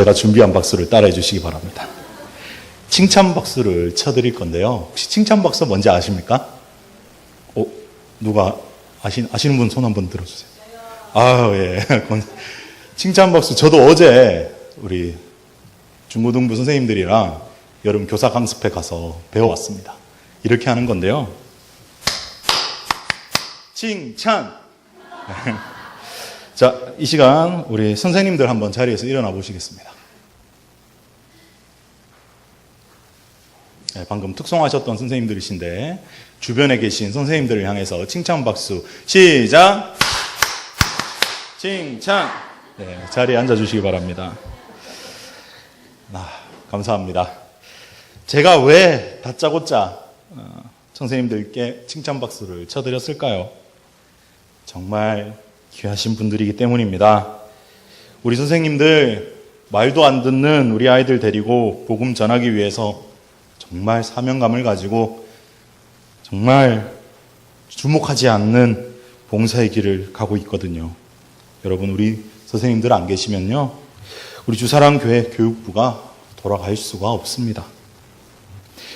제가 준비한 박수를 따라해 주시기 바랍니다. 칭찬 박수를 쳐드릴 건데요. 혹시 칭찬 박수 뭔지 아십니까? 누가 아시는 분 손 한번 들어주세요. 예. 칭찬 박수. 저도 어제 우리 중고등부 선생님들이랑 여름 교사 강습회 가서 배워왔습니다. 이렇게 하는 건데요. 칭찬. 자, 이 시간 우리 선생님들 한번 자리에서 일어나 보시겠습니다. 네, 방금 특송하셨던 선생님들이신데 주변에 계신 선생님들을 향해서 칭찬 박수 시작. 칭찬. 네, 자리에 앉아주시기 바랍니다. 감사합니다. 제가 왜 다짜고짜 선생님들께 칭찬 박수를 쳐드렸을까요? 정말 귀하신 분들이기 때문입니다. 우리 선생님들 말도 안 듣는 우리 아이들 데리고 복음 전하기 위해서 정말 사명감을 가지고 정말 주목하지 않는 봉사의 길을 가고 있거든요. 여러분, 우리 선생님들 안 계시면요, 우리 주사랑교회 교육부가 돌아갈 수가 없습니다.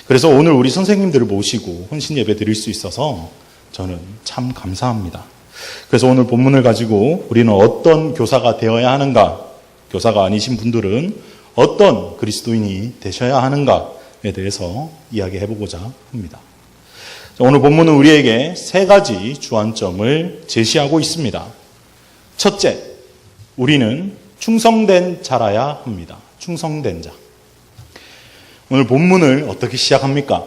그래서 오늘 우리 선생님들을 모시고 헌신 예배 드릴 수 있어서 저는 참 감사합니다. 그래서 오늘 본문을 가지고 우리는 어떤 교사가 되어야 하는가, 교사가 아니신 분들은 어떤 그리스도인이 되셔야 하는가에 대해서 이야기해보고자 합니다. 오늘 본문은 우리에게 세 가지 주안점을 제시하고 있습니다. 첫째, 우리는 충성된 자라야 합니다. 충성된 자. 오늘 본문을 어떻게 시작합니까?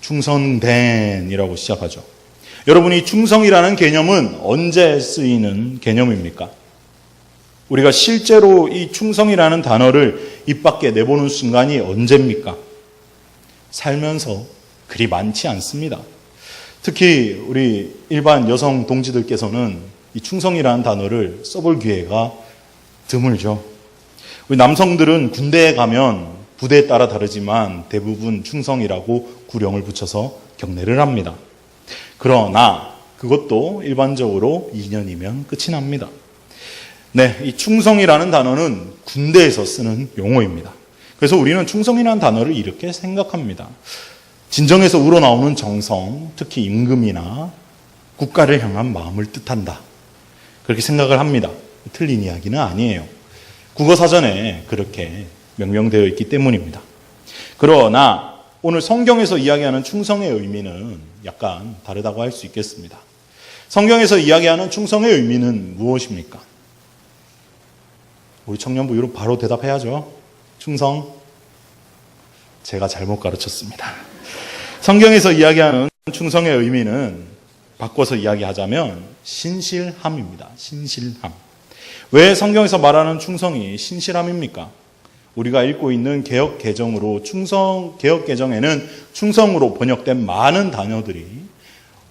충성된이라고 시작하죠. 여러분, 이 충성이라는 개념은 언제 쓰이는 개념입니까? 우리가 실제로 이 충성이라는 단어를 입 밖에 내보는 순간이 언제입니까? 살면서 그리 많지 않습니다. 특히 우리 일반 여성 동지들께서는 이 충성이라는 단어를 써볼 기회가 드물죠. 우리 남성들은 군대에 가면 부대에 따라 다르지만 대부분 충성이라고 구령을 붙여서 경례를 합니다. 그러나 그것도 일반적으로 2년이면 끝이 납니다. 네, 이 충성이라는 단어는 군대에서 쓰는 용어입니다. 그래서 우리는 충성이라는 단어를 이렇게 생각합니다. 진정에서 우러나오는 정성, 특히 임금이나 국가를 향한 마음을 뜻한다. 그렇게 생각을 합니다. 틀린 이야기는 아니에요. 국어사전에 그렇게 명명되어 있기 때문입니다. 그러나 오늘 성경에서 이야기하는 충성의 의미는 약간 다르다고 할 수 있겠습니다. 성경에서 이야기하는 충성의 의미는 무엇입니까? 우리 청년부 이로 바로 대답해야죠. 충성. 제가 잘못 가르쳤습니다. 성경에서 이야기하는 충성의 의미는 바꿔서 이야기하자면 신실함입니다. 신실함. 왜 성경에서 말하는 충성이 신실함입니까? 우리가 읽고 있는 개역개정으로 개역개정에는 충성으로 번역된 많은 단어들이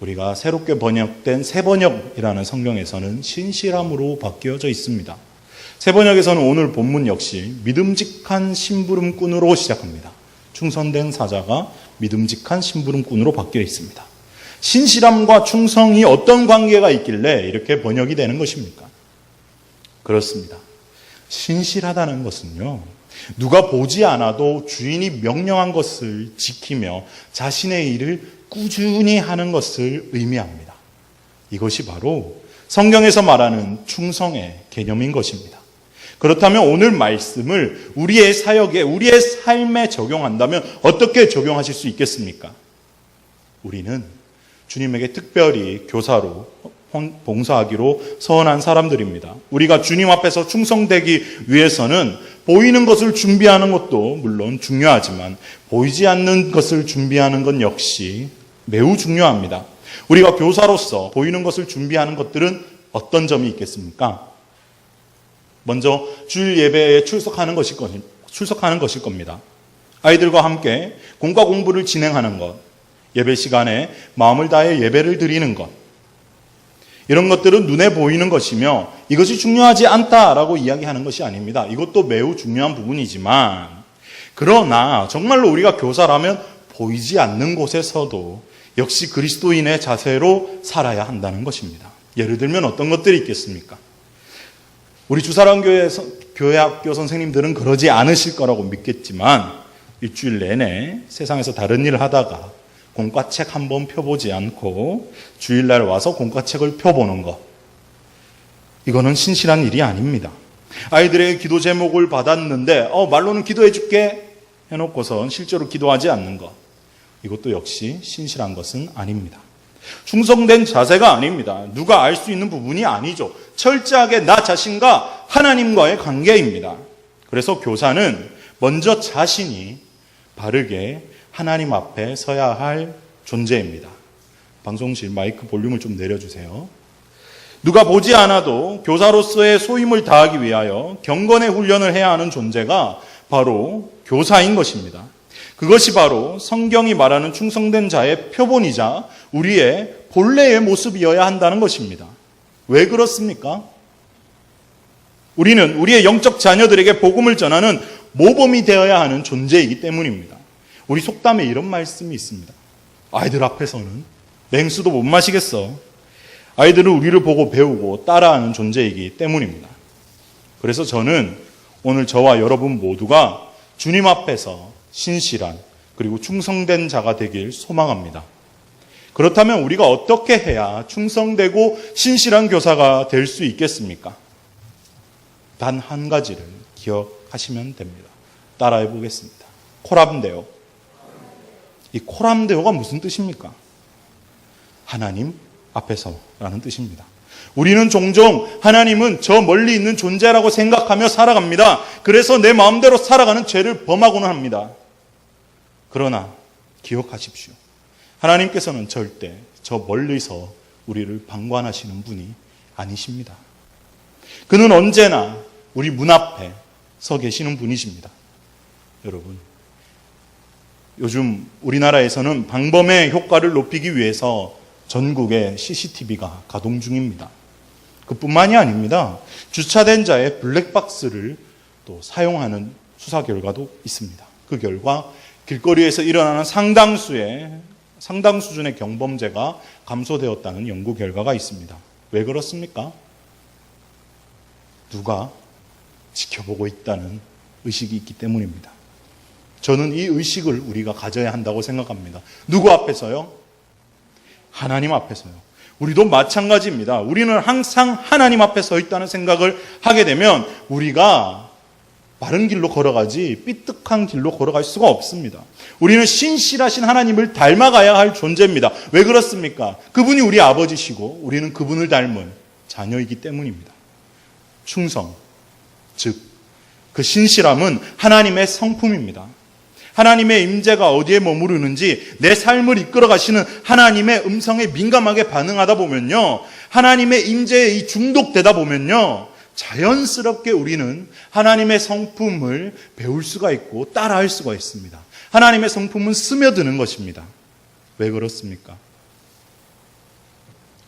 우리가 새롭게 번역된 새번역이라는 성경에서는 신실함으로 바뀌어져 있습니다. 새번역에서는 오늘 본문 역시 믿음직한 심부름꾼으로 시작합니다. 충성된 사자가 믿음직한 심부름꾼으로 바뀌어 있습니다. 신실함과 충성이 어떤 관계가 있길래 이렇게 번역이 되는 것입니까? 그렇습니다. 신실하다는 것은요, 누가 보지 않아도 주인이 명령한 것을 지키며 자신의 일을 꾸준히 하는 것을 의미합니다. 이것이 바로 성경에서 말하는 충성의 개념인 것입니다. 그렇다면 오늘 말씀을 우리의 사역에, 우리의 삶에 적용한다면 어떻게 적용하실 수 있겠습니까? 우리는 주님에게 특별히 교사로 봉사하기로 서원한 사람들입니다. 우리가 주님 앞에서 충성되기 위해서는 보이는 것을 준비하는 것도 물론 중요하지만 보이지 않는 것을 준비하는 것 역시 매우 중요합니다. 우리가 교사로서 보이는 것을 준비하는 것들은 어떤 점이 있겠습니까? 먼저 주일 예배에 출석하는 것일 겁니다. 아이들과 함께 공과 공부를 진행하는 것, 예배 시간에 마음을 다해 예배를 드리는 것, 이런 것들은 눈에 보이는 것이며 이것이 중요하지 않다라고 이야기하는 것이 아닙니다. 이것도 매우 중요한 부분이지만, 그러나 정말로 우리가 교사라면 보이지 않는 곳에서도 역시 그리스도인의 자세로 살아야 한다는 것입니다. 예를 들면 어떤 것들이 있겠습니까? 우리 주사랑교회 교회 학교 선생님들은 그러지 않으실 거라고 믿겠지만 일주일 내내 세상에서 다른 일을 하다가 공과책 한번 펴보지 않고 주일날 와서 공과책을 펴보는 것, 이거는 신실한 일이 아닙니다. 아이들에게 기도 제목을 받았는데 말로는 기도해 줄게 해놓고선 실제로 기도하지 않는 것, 이것도 역시 신실한 것은 아닙니다. 충성된 자세가 아닙니다. 누가 알 수 있는 부분이 아니죠. 철저하게 나 자신과 하나님과의 관계입니다. 그래서 교사는 먼저 자신이 바르게 하나님 앞에 서야 할 존재입니다. 방송실 마이크 볼륨을 좀 내려주세요. 누가 보지 않아도 교사로서의 소임을 다하기 위하여 경건의 훈련을 해야 하는 존재가 바로 교사인 것입니다. 그것이 바로 성경이 말하는 충성된 자의 표본이자 우리의 본래의 모습이어야 한다는 것입니다. 왜 그렇습니까? 우리는 우리의 영적 자녀들에게 복음을 전하는 모범이 되어야 하는 존재이기 때문입니다. 우리 속담에 이런 말씀이 있습니다. 아이들 앞에서는 냉수도 못 마시겠어. 아이들은 우리를 보고 배우고 따라하는 존재이기 때문입니다. 그래서 저는 오늘 저와 여러분 모두가 주님 앞에서 신실한 그리고 충성된 자가 되길 소망합니다. 그렇다면 우리가 어떻게 해야 충성되고 신실한 교사가 될 수 있겠습니까? 단 한 가지를 기억하시면 됩니다. 따라해 보겠습니다. 코람데오. 이 코람데오가 무슨 뜻입니까? 하나님 앞에서라는 뜻입니다. 우리는 종종 하나님은 저 멀리 있는 존재라고 생각하며 살아갑니다. 그래서 내 마음대로 살아가는 죄를 범하고는 합니다. 그러나 기억하십시오. 하나님께서는 절대 저 멀리서 우리를 방관하시는 분이 아니십니다. 그는 언제나 우리 문 앞에 서 계시는 분이십니다. 여러분, 요즘 우리나라에서는 방범의 효과를 높이기 위해서 전국에 CCTV가 가동 중입니다. 그뿐만이 아닙니다. 주차된 자의 블랙박스를 또 사용하는 수사 결과도 있습니다. 그 결과 길거리에서 일어나는 상당 수준의 경범죄가 감소되었다는 연구 결과가 있습니다. 왜 그렇습니까? 누가 지켜보고 있다는 의식이 있기 때문입니다. 저는 이 의식을 우리가 가져야 한다고 생각합니다. 누구 앞에서요? 하나님 앞에서요. 우리도 마찬가지입니다. 우리는 항상 하나님 앞에 서 있다는 생각을 하게 되면 우리가 바른 길로 걸어가지 삐뚤한 길로 걸어갈 수가 없습니다. 우리는 신실하신 하나님을 닮아가야 할 존재입니다. 왜 그렇습니까? 그분이 우리 아버지시고 우리는 그분을 닮은 자녀이기 때문입니다. 충성, 즉 그 신실함은 하나님의 성품입니다. 하나님의 임재가 어디에 머무르는지 내 삶을 이끌어 가시는 하나님의 음성에 민감하게 반응하다 보면요, 하나님의 임재에 중독되다 보면요, 자연스럽게 우리는 하나님의 성품을 배울 수가 있고 따라할 수가 있습니다. 하나님의 성품은 스며드는 것입니다. 왜 그렇습니까?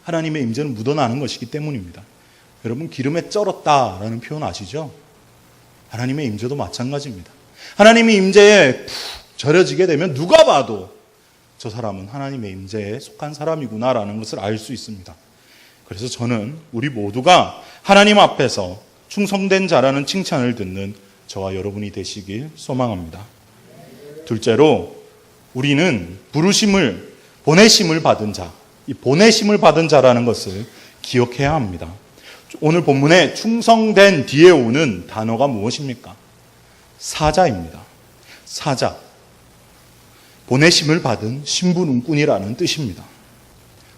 하나님의 임재는 묻어나는 것이기 때문입니다. 여러분, 기름에 쩔었다라는 표현 아시죠? 하나님의 임재도 마찬가지입니다. 하나님의 임재에 푹 절여지게 되면 누가 봐도 저 사람은 하나님의 임재에 속한 사람이구나라는 것을 알 수 있습니다. 그래서 저는 우리 모두가 하나님 앞에서 충성된 자라는 칭찬을 듣는 저와 여러분이 되시길 소망합니다. 둘째로, 우리는 보내심을 받은 자, 이 보내심을 받은 자라는 것을 기억해야 합니다. 오늘 본문에 충성된 뒤에 오는 단어가 무엇입니까? 사자입니다. 사자. 보내심을 받은 신분운꾼이라는 뜻입니다.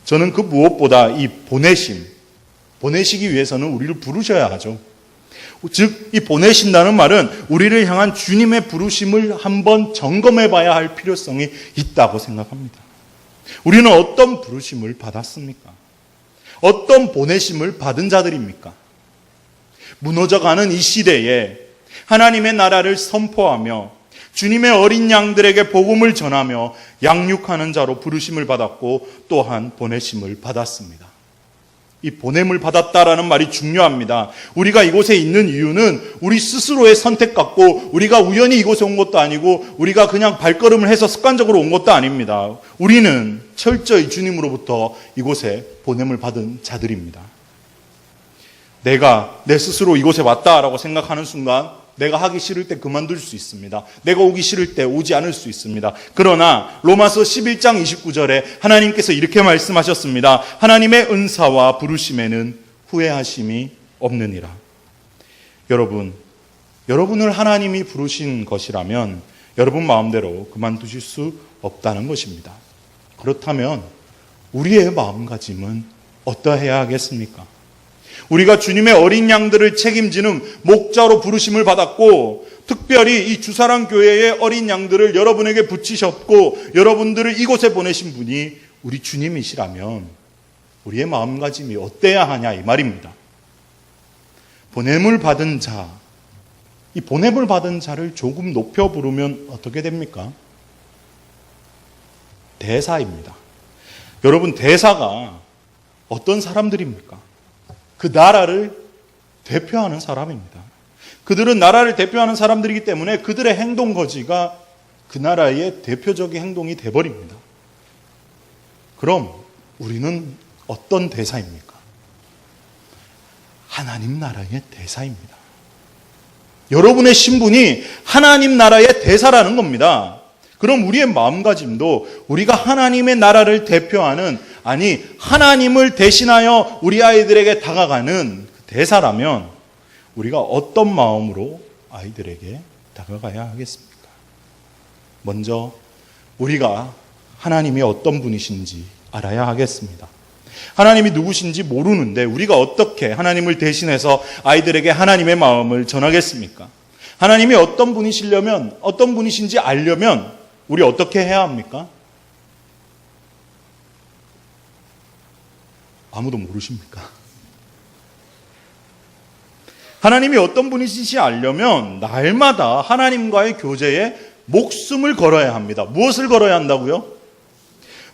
저는 그 무엇보다 이 보내시기 위해서는 우리를 부르셔야 하죠. 즉, 이 보내신다는 말은 우리를 향한 주님의 부르심을 한번 점검해 봐야 할 필요성이 있다고 생각합니다. 우리는 어떤 부르심을 받았습니까? 어떤 보내심을 받은 자들입니까? 무너져가는 이 시대에 하나님의 나라를 선포하며 주님의 어린 양들에게 복음을 전하며 양육하는 자로 부르심을 받았고 또한 보내심을 받았습니다. 이 보냄을 받았다라는 말이 중요합니다. 우리가 이곳에 있는 이유는 우리 스스로의 선택 같고 우리가 우연히 이곳에 온 것도 아니고 우리가 그냥 발걸음을 해서 습관적으로 온 것도 아닙니다. 우리는 철저히 주님으로부터 이곳에 보냄을 받은 자들입니다. 내가 내 스스로 이곳에 왔다라고 생각하는 순간 내가 하기 싫을 때 그만둘 수 있습니다. 내가 오기 싫을 때 오지 않을 수 있습니다. 그러나 로마서 11장 29절에 하나님께서 이렇게 말씀하셨습니다. 하나님의 은사와 부르심에는 후회하심이 없느니라. 여러분을 하나님이 부르신 것이라면 여러분 마음대로 그만두실 수 없다는 것입니다. 그렇다면 우리의 마음가짐은 어떠해야 하겠습니까? 우리가 주님의 어린 양들을 책임지는 목자로 부르심을 받았고, 특별히 이 주사랑 교회의 어린 양들을 여러분에게 붙이셨고 여러분들을 이곳에 보내신 분이 우리 주님이시라면 우리의 마음가짐이 어때야 하냐 이 말입니다. 보냄을 받은 자, 이 보냄을 받은 자를 조금 높여 부르면 어떻게 됩니까? 대사입니다. 여러분, 대사가 어떤 사람들입니까? 그 나라를 대표하는 사람입니다. 그들은 나라를 대표하는 사람들이기 때문에 그들의 행동 거지가 그 나라의 대표적인 행동이 돼버립니다. 그럼 우리는 어떤 대사입니까? 하나님 나라의 대사입니다. 여러분의 신분이 하나님 나라의 대사라는 겁니다. 그럼 우리의 마음가짐도 우리가 하나님의 나라를 대표하는, 아니 하나님을 대신하여 우리 아이들에게 다가가는 대사라면 우리가 어떤 마음으로 아이들에게 다가가야 하겠습니까? 먼저 우리가 하나님이 어떤 분이신지 알아야 하겠습니다. 하나님이 누구신지 모르는데 우리가 어떻게 하나님을 대신해서 아이들에게 하나님의 마음을 전하겠습니까? 하나님이 어떤 분이시려면, 어떤 분이신지 알려면 우리 어떻게 해야 합니까? 아무도 모르십니까? 하나님이 어떤 분이신지 알려면 날마다 하나님과의 교제에 목숨을 걸어야 합니다. 무엇을 걸어야 한다고요?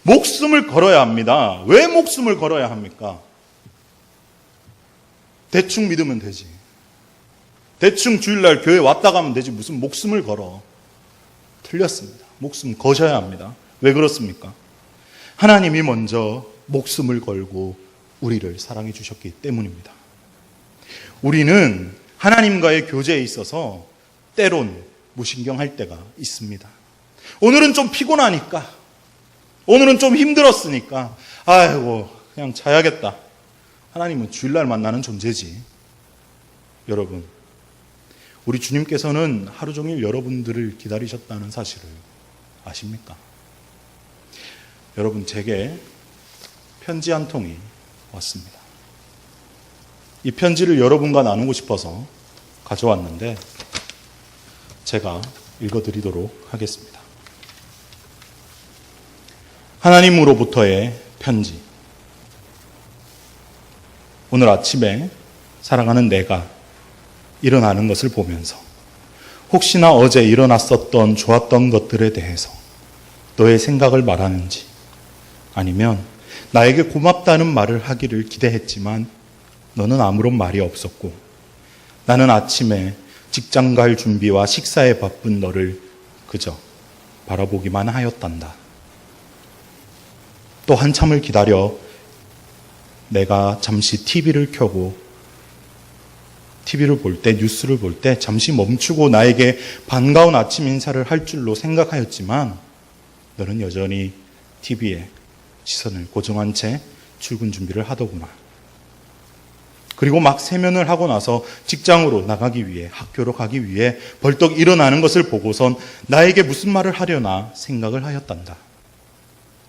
목숨을 걸어야 합니다. 왜 목숨을 걸어야 합니까? 대충 믿으면 되지. 대충 주일날 교회 왔다 가면 되지. 무슨 목숨을 걸어. 틀렸습니다. 목숨 거셔야 합니다. 왜 그렇습니까? 하나님이 먼저 목숨을 걸고 우리를 사랑해 주셨기 때문입니다. 우리는 하나님과의 교제에 있어서 때론 무신경할 때가 있습니다. 오늘은 좀 피곤하니까, 오늘은 좀 힘들었으니까 아이고 그냥 자야겠다. 하나님은 주일날 만나는 존재지. 여러분, 우리 주님께서는 하루 종일 여러분들을 기다리셨다는 사실을 아십니까? 여러분, 제게 편지 한 통이 왔습니다. 이 편지를 여러분과 나누고 싶어서 가져왔는데 제가 읽어드리도록 하겠습니다. 하나님으로부터의 편지. 오늘 아침에 사랑하는 내가 일어나는 것을 보면서 혹시나 어제 일어났었던 좋았던 것들에 대해서 너의 생각을 말하는지, 아니면 나에게 고맙다는 말을 하기를 기대했지만 너는 아무런 말이 없었고 나는 아침에 직장 갈 준비와 식사에 바쁜 너를 그저 바라보기만 하였단다. 또 한참을 기다려 내가 잠시 TV를 켜고 TV를 볼 때, 뉴스를 볼 때 잠시 멈추고 나에게 반가운 아침 인사를 할 줄로 생각하였지만 너는 여전히 TV에 시선을 고정한 채 출근 준비를 하더구나. 그리고 막 세면을 하고 나서 직장으로 나가기 위해, 학교로 가기 위해 벌떡 일어나는 것을 보고선 나에게 무슨 말을 하려나 생각을 하였단다.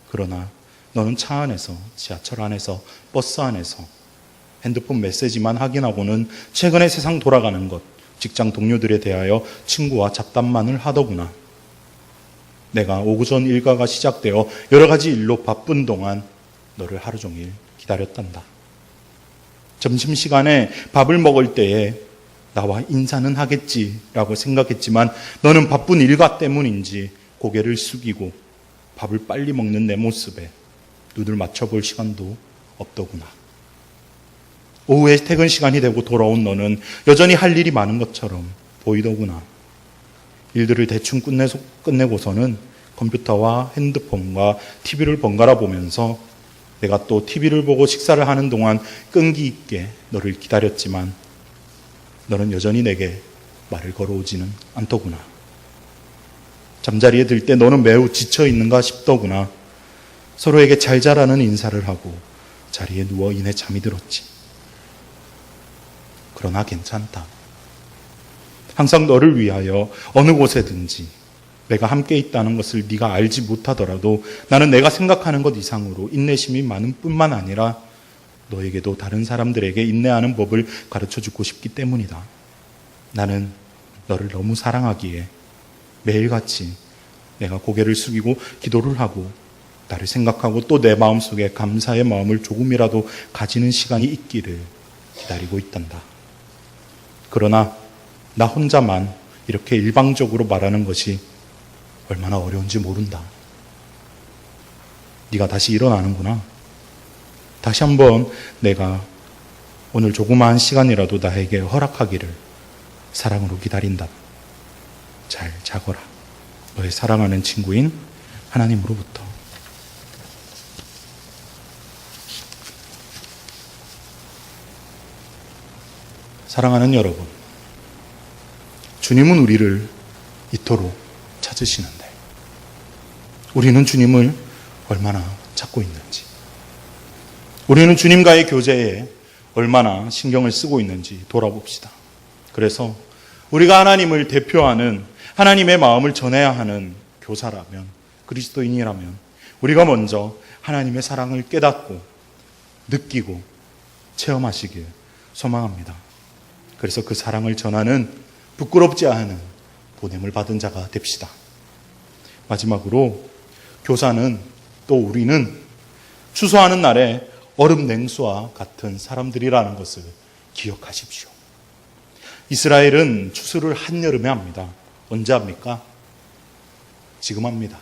그러나 너는 차 안에서, 지하철 안에서, 버스 안에서 핸드폰 메시지만 확인하고는 최근에 세상 돌아가는 것, 직장 동료들에 대하여 친구와 잡담만을 하더구나. 내가 오전 일과가 시작되어 여러 가지 일로 바쁜 동안 너를 하루 종일 기다렸단다. 점심시간에 밥을 먹을 때에 나와 인사는 하겠지라고 생각했지만 너는 바쁜 일과 때문인지 고개를 숙이고 밥을 빨리 먹는 내 모습에 눈을 맞춰볼 시간도 없더구나. 오후에 퇴근 시간이 되고 돌아온 너는 여전히 할 일이 많은 것처럼 보이더구나. 일들을 대충 끝내고서는 컴퓨터와 핸드폰과 TV를 번갈아 보면서 내가 또 TV를 보고 식사를 하는 동안 끈기 있게 너를 기다렸지만 너는 여전히 내게 말을 걸어오지는 않더구나. 잠자리에 들 때 너는 매우 지쳐 있는가 싶더구나. 서로에게 잘 자라는 인사를 하고 자리에 누워 이내 잠이 들었지. 그러나 괜찮다. 항상 너를 위하여 어느 곳에든지 내가 함께 있다는 것을 네가 알지 못하더라도 나는 내가 생각하는 것 이상으로 인내심이 많은 뿐만 아니라 너에게도 다른 사람들에게 인내하는 법을 가르쳐주고 싶기 때문이다. 나는 너를 너무 사랑하기에 매일같이 내가 고개를 숙이고 기도를 하고 나를 생각하고 또 내 마음속에 감사의 마음을 조금이라도 가지는 시간이 있기를 기다리고 있단다. 그러나 나 혼자만 이렇게 일방적으로 말하는 것이 얼마나 어려운지 모른다. 네가 다시 일어나는구나. 다시 한번 내가 오늘 조그마한 시간이라도 나에게 허락하기를 사랑으로 기다린다. 잘 자거라. 너의 사랑하는 친구인 하나님으로부터. 사랑하는 여러분, 주님은 우리를 이토록 찾으시는데 우리는 주님을 얼마나 찾고 있는지, 우리는 주님과의 교제에 얼마나 신경을 쓰고 있는지 돌아봅시다. 그래서 우리가 하나님을 대표하는, 하나님의 마음을 전해야 하는 교사라면, 그리스도인이라면 우리가 먼저 하나님의 사랑을 깨닫고 느끼고 체험하시길 소망합니다. 그래서 그 사랑을 전하는 부끄럽지 않은 보냄을 받은 자가 됩시다. 마지막으로 교사는, 또 우리는 추수하는 날에 얼음 냉수와 같은 사람들이라는 것을 기억하십시오. 이스라엘은 추수를 한여름에 합니다. 언제 합니까? 지금 합니다.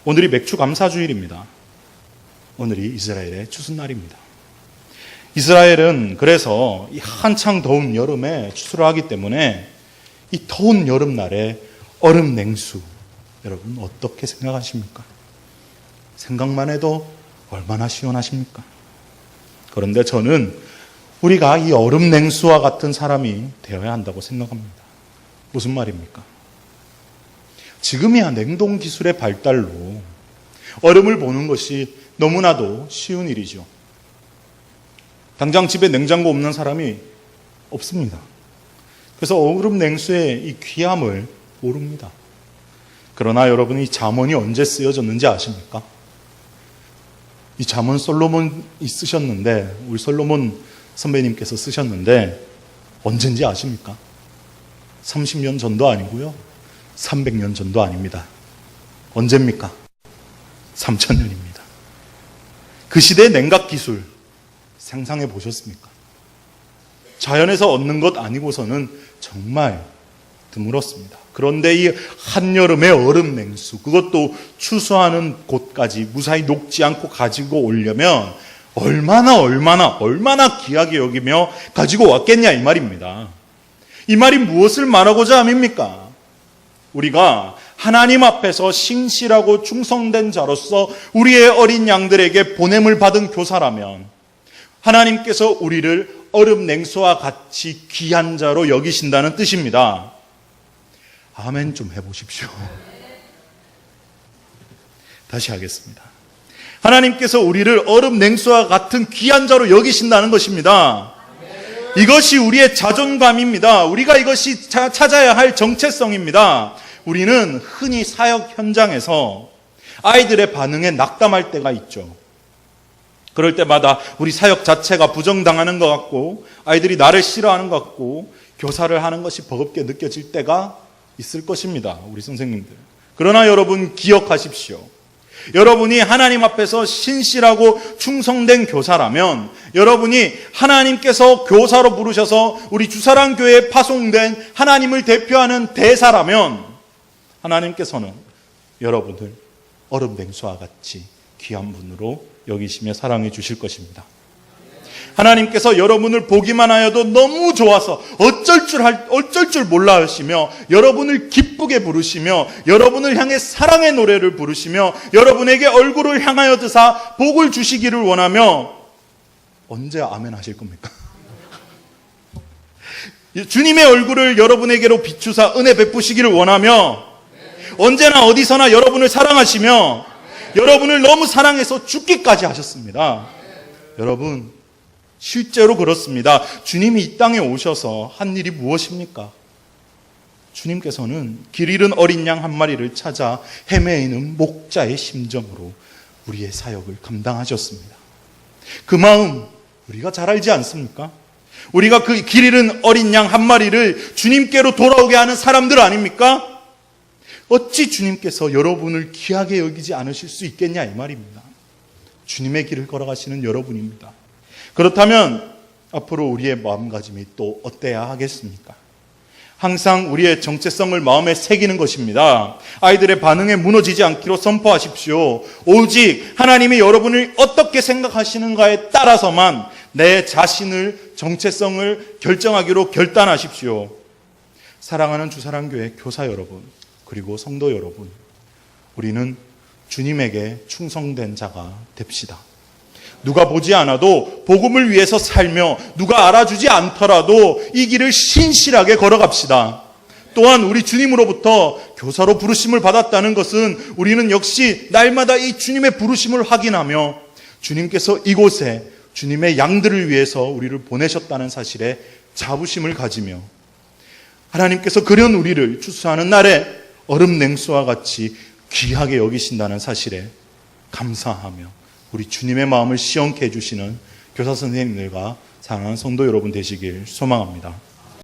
오늘이 맥주 감사주일입니다. 오늘이 이스라엘의 추수날입니다. 이스라엘은 그래서 이 한창 더운 여름에 추수를 하기 때문에 이 더운 여름날에 얼음 냉수, 여러분 어떻게 생각하십니까? 생각만 해도 얼마나 시원하십니까? 그런데 저는 우리가 이 얼음 냉수와 같은 사람이 되어야 한다고 생각합니다. 무슨 말입니까? 지금이야 냉동 기술의 발달로 얼음을 보는 것이 너무나도 쉬운 일이죠. 당장 집에 냉장고 없는 사람이 없습니다. 그래서 얼음 냉수의 이 귀함을 모릅니다. 그러나 여러분, 이 잠언이 언제 쓰여졌는지 아십니까? 이 잠언 솔로몬이 쓰셨는데, 우리 솔로몬 선배님께서 쓰셨는데 언젠지 아십니까? 30년 전도 아니고요, 300년 전도 아닙니다. 언제입니까? 3000년입니다. 그 시대의 냉각 기술 상상해 보셨습니까? 자연에서 얻는 것 아니고서는 정말 드물었습니다. 그런데 이 한여름의 얼음 냉수, 그것도 추수하는 곳까지 무사히 녹지 않고 가지고 오려면 얼마나 귀하게 여기며 가지고 왔겠냐 이 말입니다. 이 말이 무엇을 말하고자 함입니까? 우리가 하나님 앞에서 신실하고 충성된 자로서 우리의 어린 양들에게 보냄을 받은 교사라면 하나님께서 우리를 얼음 냉수와 같이 귀한 자로 여기신다는 뜻입니다. 아멘 좀 해보십시오. 다시 하겠습니다. 하나님께서 우리를 얼음 냉수와 같은 귀한 자로 여기신다는 것입니다. 이것이 우리의 자존감입니다. 우리가 이것이 찾아야 할 정체성입니다. 우리는 흔히 사역 현장에서 아이들의 반응에 낙담할 때가 있죠. 그럴 때마다 우리 사역 자체가 부정당하는 것 같고 아이들이 나를 싫어하는 것 같고 교사를 하는 것이 버겁게 느껴질 때가 있을 것입니다. 우리 선생님들. 그러나 여러분 기억하십시오. 여러분이 하나님 앞에서 신실하고 충성된 교사라면, 여러분이 하나님께서 교사로 부르셔서 우리 주사랑교회에 파송된 하나님을 대표하는 대사라면 하나님께서는 여러분을 얼음 냉수와 같이 귀한 분으로 여기시며 사랑해 주실 것입니다. 하나님께서 여러분을 보기만 하여도 너무 좋아서 어쩔 줄 몰라 하시며 여러분을 기쁘게 부르시며 여러분을 향해 사랑의 노래를 부르시며 여러분에게 얼굴을 향하여 드사 복을 주시기를 원하며 언제 아멘 하실 겁니까? 주님의 얼굴을 여러분에게로 비추사 은혜 베푸시기를 원하며 언제나 어디서나 여러분을 사랑하시며 여러분을 너무 사랑해서 죽기까지 하셨습니다. 여러분, 실제로 그렇습니다. 주님이 이 땅에 오셔서 한 일이 무엇입니까? 주님께서는 길 잃은 어린 양 한 마리를 찾아 헤매이는 목자의 심정으로 우리의 사역을 감당하셨습니다. 그 마음 우리가 잘 알지 않습니까? 우리가 그 길 잃은 어린 양 한 마리를 주님께로 돌아오게 하는 사람들 아닙니까? 어찌 주님께서 여러분을 귀하게 여기지 않으실 수 있겠냐 이 말입니다. 주님의 길을 걸어가시는 여러분입니다. 그렇다면 앞으로 우리의 마음가짐이 또 어때야 하겠습니까? 항상 우리의 정체성을 마음에 새기는 것입니다. 아이들의 반응에 무너지지 않기로 선포하십시오. 오직 하나님이 여러분을 어떻게 생각하시는가에 따라서만 내 자신을, 정체성을 결정하기로 결단하십시오. 사랑하는 주사랑교회 교사 여러분, 그리고 성도 여러분, 우리는 주님에게 충성된 자가 됩시다. 누가 보지 않아도 복음을 위해서 살며 누가 알아주지 않더라도 이 길을 신실하게 걸어갑시다. 또한 우리 주님으로부터 교사로 부르심을 받았다는 것은 우리는 역시 날마다 이 주님의 부르심을 확인하며 주님께서 이곳에 주님의 양들을 위해서 우리를 보내셨다는 사실에 자부심을 가지며 하나님께서 그런 우리를 추수하는 날에 얼음 냉수와 같이 귀하게 여기신다는 사실에 감사하며 우리 주님의 마음을 시원케 해주시는 교사 선생님들과 사랑하는 성도 여러분 되시길 소망합니다.